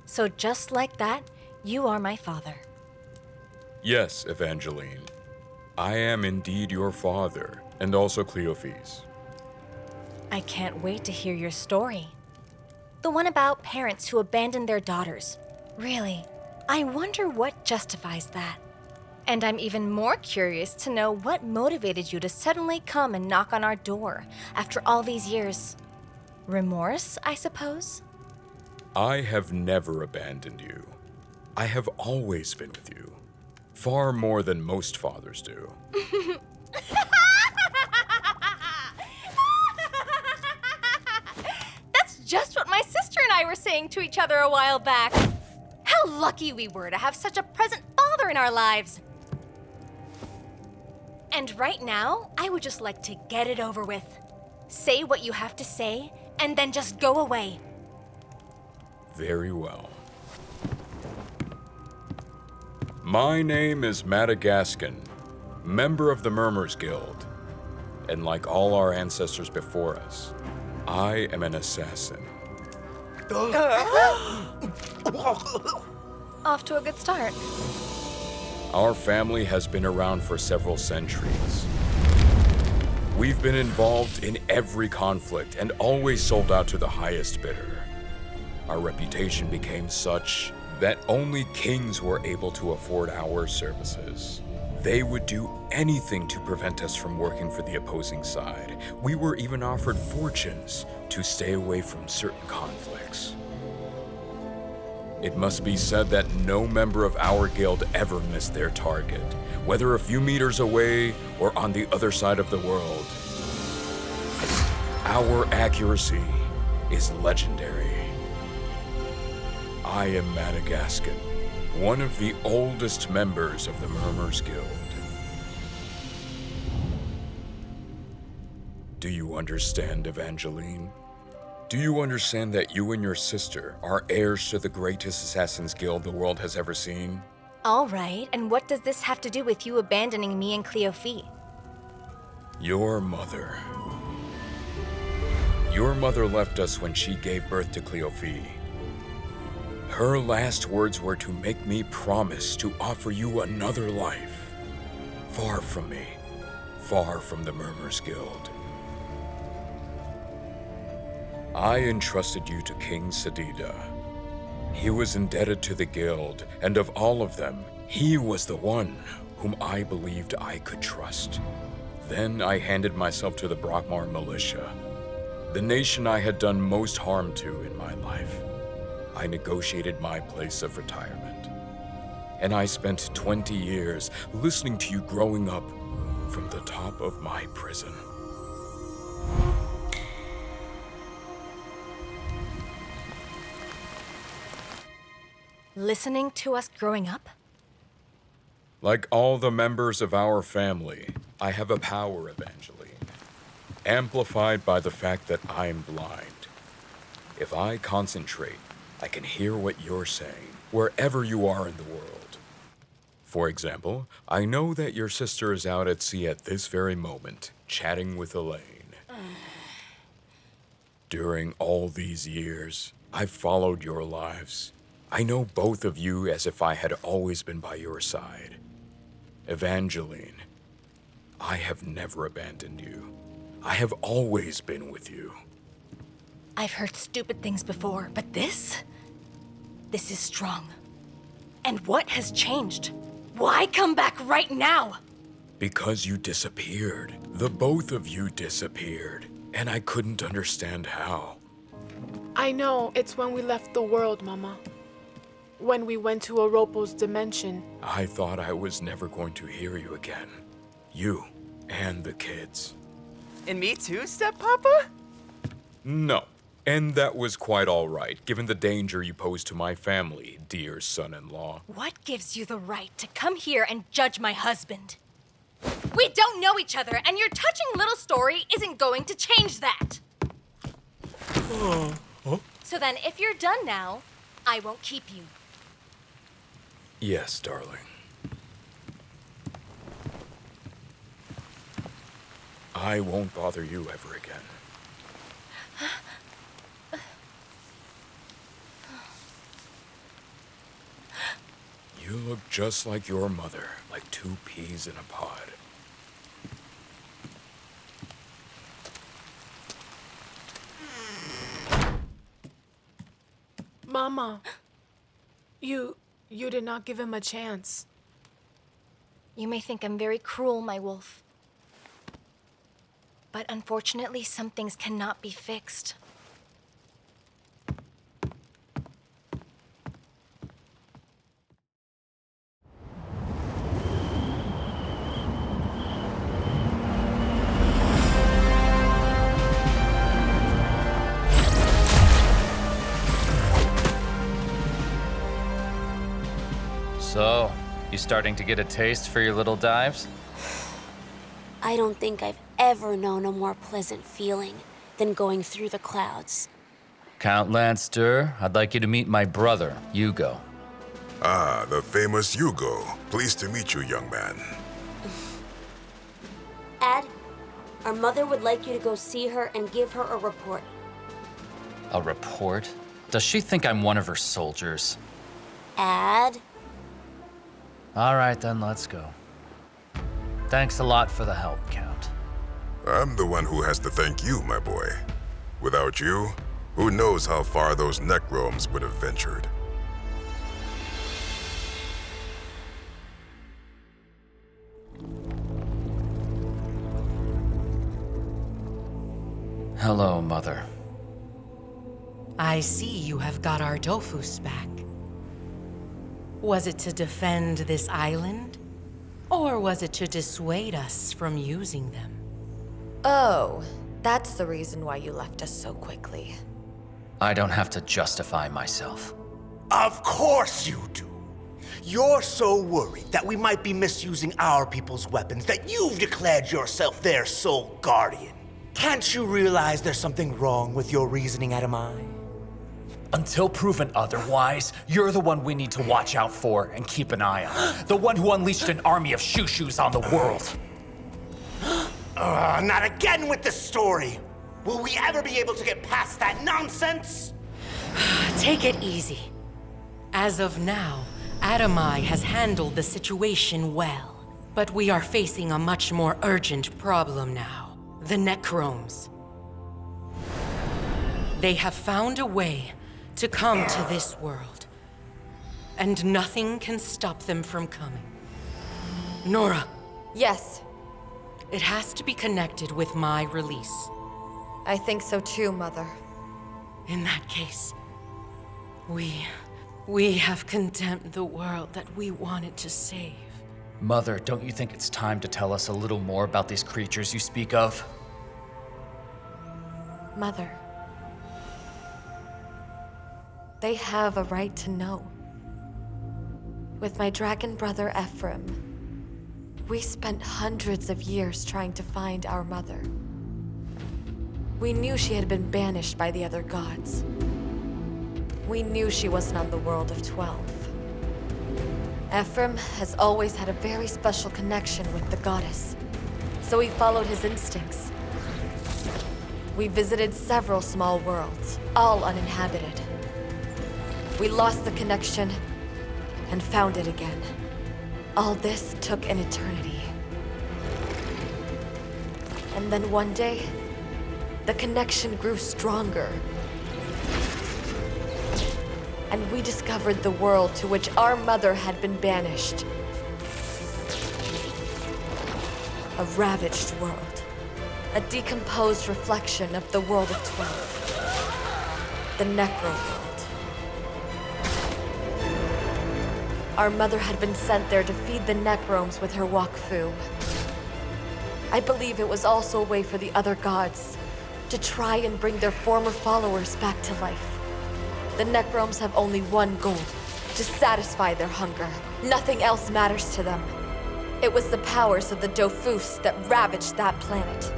So just like that, you are my father. Yes, Evangeline. I am indeed your father, and also Cleophas. I can't wait to hear your story. The one about parents who abandon their daughters. Really, I wonder what justifies that. And I'm even more curious to know what motivated you to suddenly come and knock on our door after all these years. Remorse, I suppose? I have never abandoned you. I have always been with you. Far more than most fathers do. That's just what my sister and I were saying to each other a while back. How lucky we were to have such a present father in our lives. And right now, I would just like to get it over with. Say what you have to say, and then just go away. Very well. My name is Madagascan, member of the Murmurs Guild. And like all our ancestors before us, I am an assassin. Off to a good start. Our family has been around for several centuries. We've been involved in every conflict and always sold out to the highest bidder. Our reputation became such that only kings were able to afford our services. They would do anything to prevent us from working for the opposing side. We were even offered fortunes to stay away from certain conflicts. It must be said that no member of our guild ever missed their target, whether a few meters away or on the other side of the world. Our accuracy is legendary. I am Madagascan, one of the oldest members of the Murmurs Guild. Do you understand, Evangeline? Do you understand that you and your sister are heirs to the greatest Assassin's Guild the world has ever seen? All right, and what does this have to do with you abandoning me and Cleophas? Your mother. Your mother left us when she gave birth to Cleophas. Her last words were to make me promise to offer you another life. Far from me, far from the Murmurs Guild. I entrusted you to King Sadida. He was indebted to the guild, and of all of them, he was the one whom I believed I could trust. Then I handed myself to the Brockmar militia, the nation I had done most harm to in my life. I negotiated my place of retirement, and I spent 20 years listening to you growing up from the top of my prison. Listening to us growing up? Like all the members of our family, I have a power, Evangeline, amplified by the fact that I'm blind. If I concentrate, I can hear what you're saying, wherever you are in the world. For example, I know that your sister is out at sea at this very moment, chatting with Elaine. During all these years, I've followed your lives. I know both of you as if I had always been by your side. Evangeline, I have never abandoned you. I have always been with you. I've heard stupid things before, but this is strong. And what has changed? Why come back right now? Because you disappeared. The both of you disappeared. And I couldn't understand how. I know, it's when we left the world, Mama. When we went to Oropo's dimension. I thought I was never going to hear you again. You and the kids. And me too, step-papa? No. And that was quite all right, given the danger you posed to my family, dear son-in-law. What gives you the right to come here and judge my husband? We don't know each other, and your touching little story isn't going to change that. So then, if you're done now, I won't keep you. Yes, darling. I won't bother you ever again. You look just like your mother, like two peas in a pod. Mama, you did not give him a chance. You may think I'm very cruel, my wolf. But unfortunately, some things cannot be fixed. So, you starting to get a taste for your little dives? I don't think I've ever known a more pleasant feeling than going through the clouds. Count Lanster, I'd like you to meet my brother, Hugo. Ah, the famous Hugo. Pleased to meet you, young man. Ad, our mother would like you to go see her and give her a report. A report? Does she think I'm one of her soldiers? Ad? All right, then let's go. Thanks a lot for the help, Count. I'm the one who has to thank you, my boy. Without you, who knows how far those Necromes would have ventured. Hello, Mother. I see you have got our Dofus back. Was it to defend this island? Or was it to dissuade us from using them? Oh, that's the reason why you left us so quickly. I don't have to justify myself. Of course you do. You're so worried that we might be misusing our people's weapons that you've declared yourself their sole guardian. Can't you realize there's something wrong with your reasoning, Adamai? Until proven otherwise, you're the one we need to watch out for and keep an eye on. The one who unleashed an army of shoo-shoos on the world. Not again with the story! Will we ever be able to get past that nonsense? Take it easy. As of now, Adamai has handled the situation well. But we are facing a much more urgent problem now. The Necromes. They have found a way to come to this world. And nothing can stop them from coming. Nora. Yes, It has to be connected with my release. I think so too, Mother. In that case, we have condemned the world that we wanted to save. Mother, don't you think it's time to tell us a little more about these creatures you speak of? Mother. They have a right to know. With my dragon brother Ephraim, we spent hundreds of years trying to find our mother. We knew she had been banished by the other gods. We knew she wasn't on the world of 12. Ephraim has always had a very special connection with the goddess, so he followed his instincts. We visited several small worlds, all uninhabited. We lost the connection and found it again. All this took an eternity. And then one day, the connection grew stronger. And we discovered the world to which our mother had been banished. A ravaged world. A decomposed reflection of the world of 12. The Necro world. Our mother had been sent there to feed the Necromes with her Wakfu. I believe it was also a way for the other gods to try and bring their former followers back to life. The Necromes have only one goal, to satisfy their hunger. Nothing else matters to them. It was the powers of the Dofus that ravaged that planet.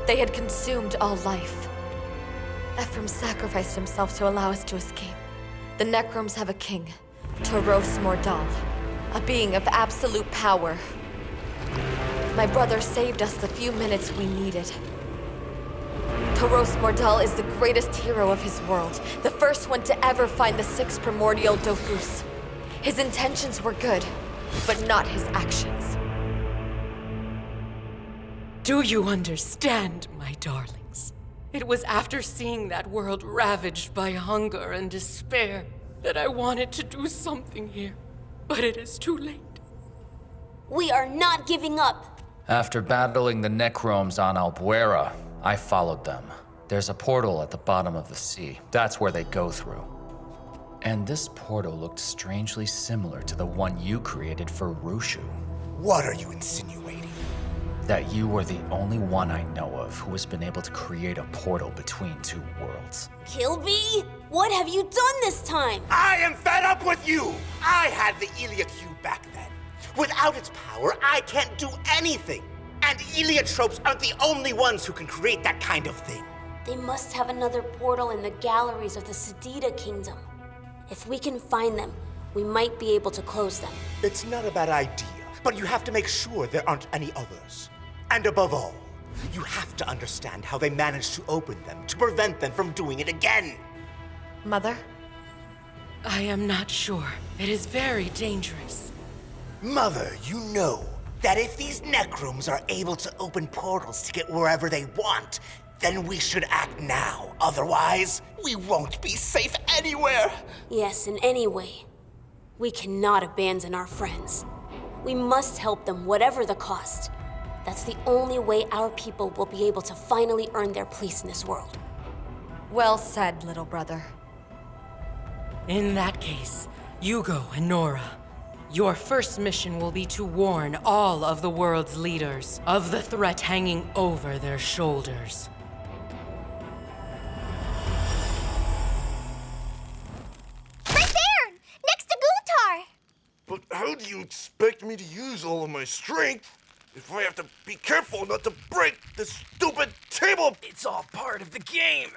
They had consumed all life. Ephraim sacrificed himself to allow us to escape. The Necromes have a king, Taros Mordal, a being of absolute power. My brother saved us the few minutes we needed. Taros Mordal is the greatest hero of his world, the first one to ever find the 6 primordial Dofus. His intentions were good, but not his actions. Do you understand, my darlings? It was after seeing that world ravaged by hunger and despair that I wanted to do something here. But it is too late. We are not giving up. After battling the Necromes on Albuera, I followed them. There's a portal at the bottom of the sea. That's where they go through. And this portal looked strangely similar to the one you created for Rushu. What are you insinuating? That you were the only one I know of who has been able to create a portal between two worlds. Kilby, what have you done this time? I am fed up with you! I had the Ilia Cube back then. Without its power, I can't do anything. And Eliotropes aren't the only ones who can create that kind of thing. They must have another portal in the galleries of the Sedita Kingdom. If we can find them, we might be able to close them. It's not a bad idea, but you have to make sure there aren't any others. And above all, you have to understand how they managed to open them to prevent them from doing it again. Mother? I am not sure. It is very dangerous. Mother, you know that if these Necromes are able to open portals to get wherever they want, then we should act now. Otherwise, we won't be safe anywhere. Yes, in any way. We cannot abandon our friends. We must help them, whatever the cost. That's the only way our people will be able to finally earn their place in this world. Well said, little brother. In that case, Yugo and Nora, your first mission will be to warn all of the world's leaders of the threat hanging over their shoulders. Right there! Next to Guntar! But how do you expect me to use all of my strength if I have to be careful not to break this stupid table? It's all part of the game.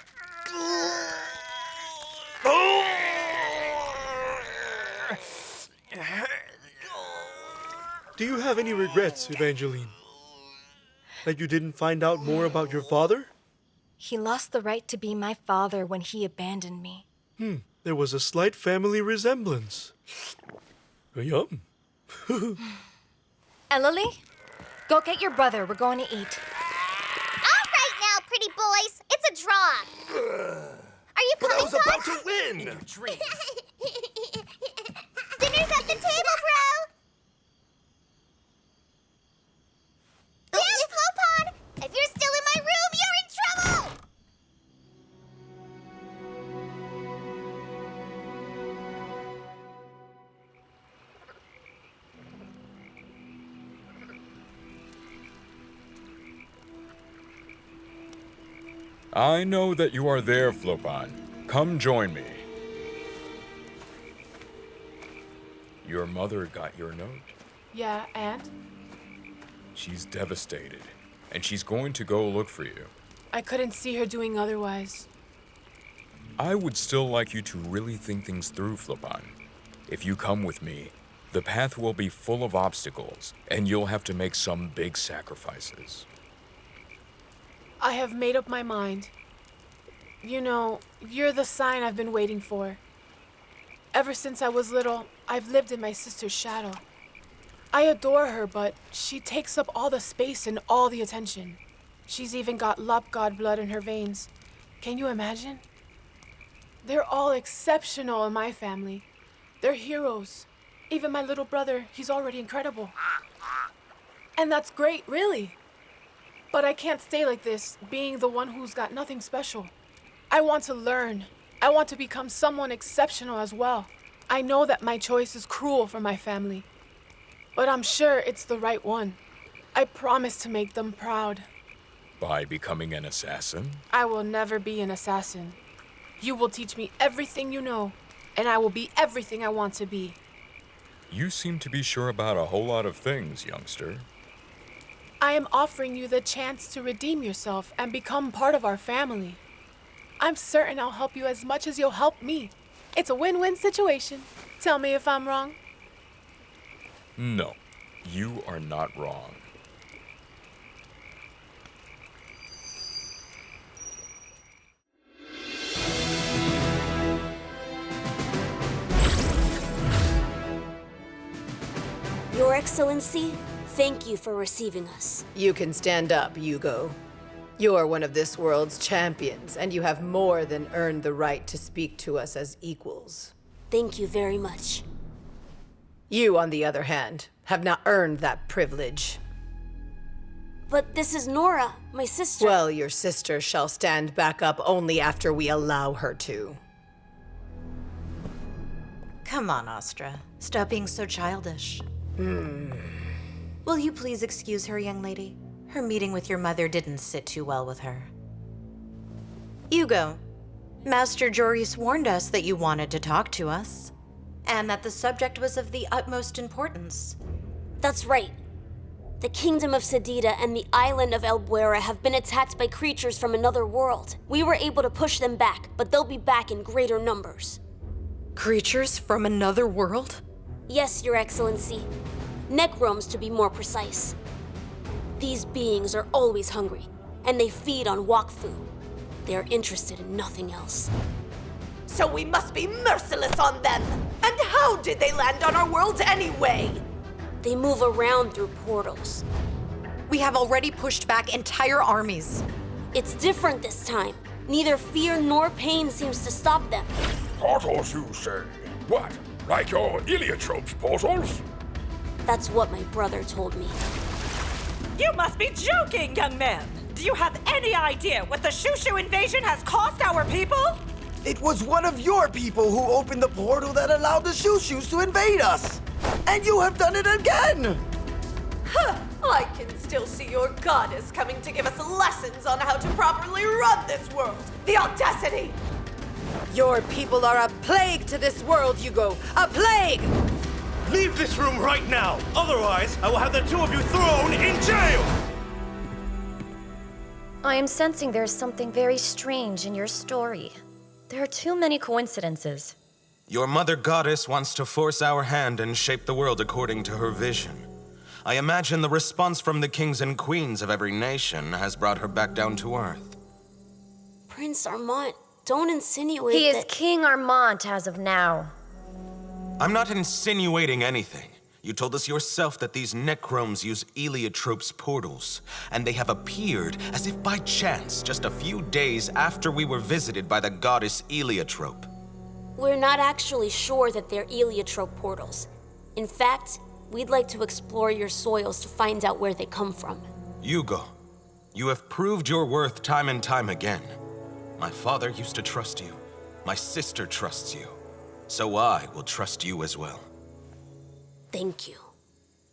Do you have any regrets, Evangeline? That you didn't find out more about your father? He lost the right to be my father when he abandoned me. There was a slight family resemblance. Yum. Ellie, go get your brother. We're going to eat. All right now, pretty boys. It's a draw. Are you coming, I was about to win! Dinner's at the table, bro! Damn, Flopon! If you're still in my room, you're in trouble! I know that you are there, Flopon. Come join me. Your mother got your note. Yeah, and? She's devastated, and she's going to go look for you. I couldn't see her doing otherwise. I would still like you to really think things through, Flopon. If you come with me, the path will be full of obstacles, and you'll have to make some big sacrifices. I have made up my mind. You know, you're the sign I've been waiting for. Ever since I was little, I've lived in my sister's shadow. I adore her, but she takes up all the space and all the attention. She's even got Lopgod blood in her veins. Can you imagine? They're all exceptional in my family. They're heroes. Even my little brother, he's already incredible. And that's great, really. But I can't stay like this, being the one who's got nothing special. I want to learn. I want to become someone exceptional as well. I know that my choice is cruel for my family, but I'm sure it's the right one. I promise to make them proud. By becoming an assassin? I will never be an assassin. You will teach me everything you know, and I will be everything I want to be. You seem to be sure about a whole lot of things, youngster. I am offering you the chance to redeem yourself and become part of our family. I'm certain I'll help you as much as you'll help me. It's a win-win situation. Tell me if I'm wrong. No, you are not wrong. Your Excellency, thank you for receiving us. You can stand up, Hugo. You're one of this world's champions, and you have more than earned the right to speak to us as equals. Thank you very much. You, on the other hand, have not earned that privilege. But this is Nora, my sister. Well, your sister shall stand back up only after we allow her to. Come on, Astra. Stop being so childish. Will you please excuse her, young lady? Her meeting with your mother didn't sit too well with her. Hugo, Master Joris warned us that you wanted to talk to us, and that the subject was of the utmost importance. That's right. The Kingdom of Sedita and the island of Albuera have been attacked by creatures from another world. We were able to push them back, but they'll be back in greater numbers. Creatures from another world? Yes, Your Excellency. Necromes, to be more precise. These beings are always hungry, and they feed on Wakfu. They are interested in nothing else. So we must be merciless on them! And how did they land on our world anyway? They move around through portals. We have already pushed back entire armies. It's different this time. Neither fear nor pain seems to stop them. Portals, you say? What? Like your Iliotrope's portals? That's what my brother told me. You must be joking, young man! Do you have any idea what the Shushu invasion has cost our people? It was one of your people who opened the portal that allowed the Shushus to invade us! And you have done it again! Huh, I can still see your goddess coming to give us lessons on how to properly run this world. The audacity! Your people are a plague to this world, Hugo! A plague! Leave this room right now! Otherwise, I will have the two of you thrown in jail! I am sensing there's something very strange in your story. There are too many coincidences. Your mother goddess wants to force our hand and shape the world according to her vision. I imagine the response from the kings and queens of every nation has brought her back down to earth. Prince Armand, don't insinuate He is that... King Armand as of now. I'm not insinuating anything. You told us yourself that these Necromes use Iliotrope's portals, and they have appeared as if by chance just a few days after we were visited by the goddess Iliotrope. We're not actually sure that they're Iliotrope portals. In fact, we'd like to explore your soils to find out where they come from. Hugo, you have proved your worth time and time again. My father used to trust you. My sister trusts you. So I will trust you as well. Thank you.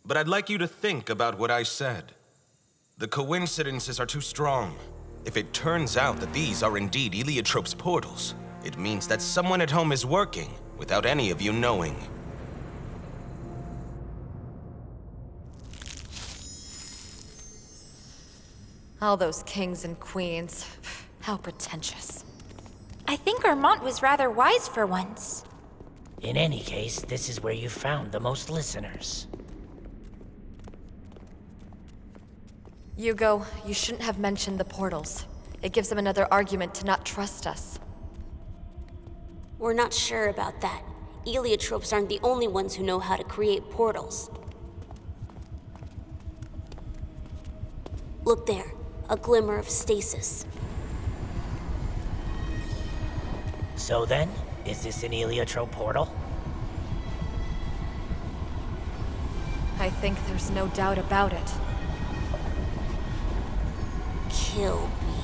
But I'd like you to think about what I said. The coincidences are too strong. If it turns out that these are indeed Iliotrope's portals, it means that someone at home is working without any of you knowing. All those kings and queens. How pretentious. I think Armand was rather wise for once. In any case, this is where you found the most listeners. Hugo, you shouldn't have mentioned the portals. It gives them another argument to not trust us. We're not sure about that. Eliotropes aren't the only ones who know how to create portals. Look there, a glimmer of stasis. So then, is this an Iliotrope portal? I think there's no doubt about it. Kill me.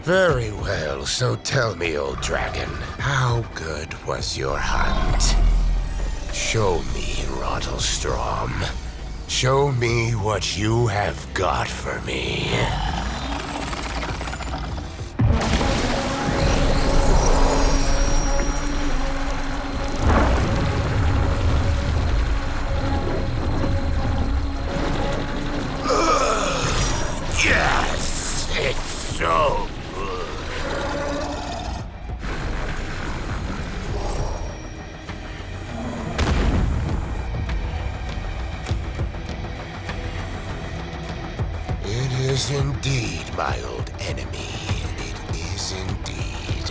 Very well, so tell me, old dragon, how good was your hunt? Show me, Rottlstrom. Show me what you have got for me. Yes, it's so good. It is indeed, my old enemy. It is indeed.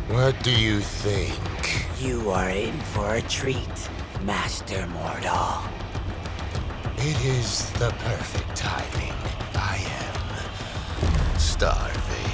What do you think? You are in for a treat, Master Mordal. It is the perfect timing. I am starving.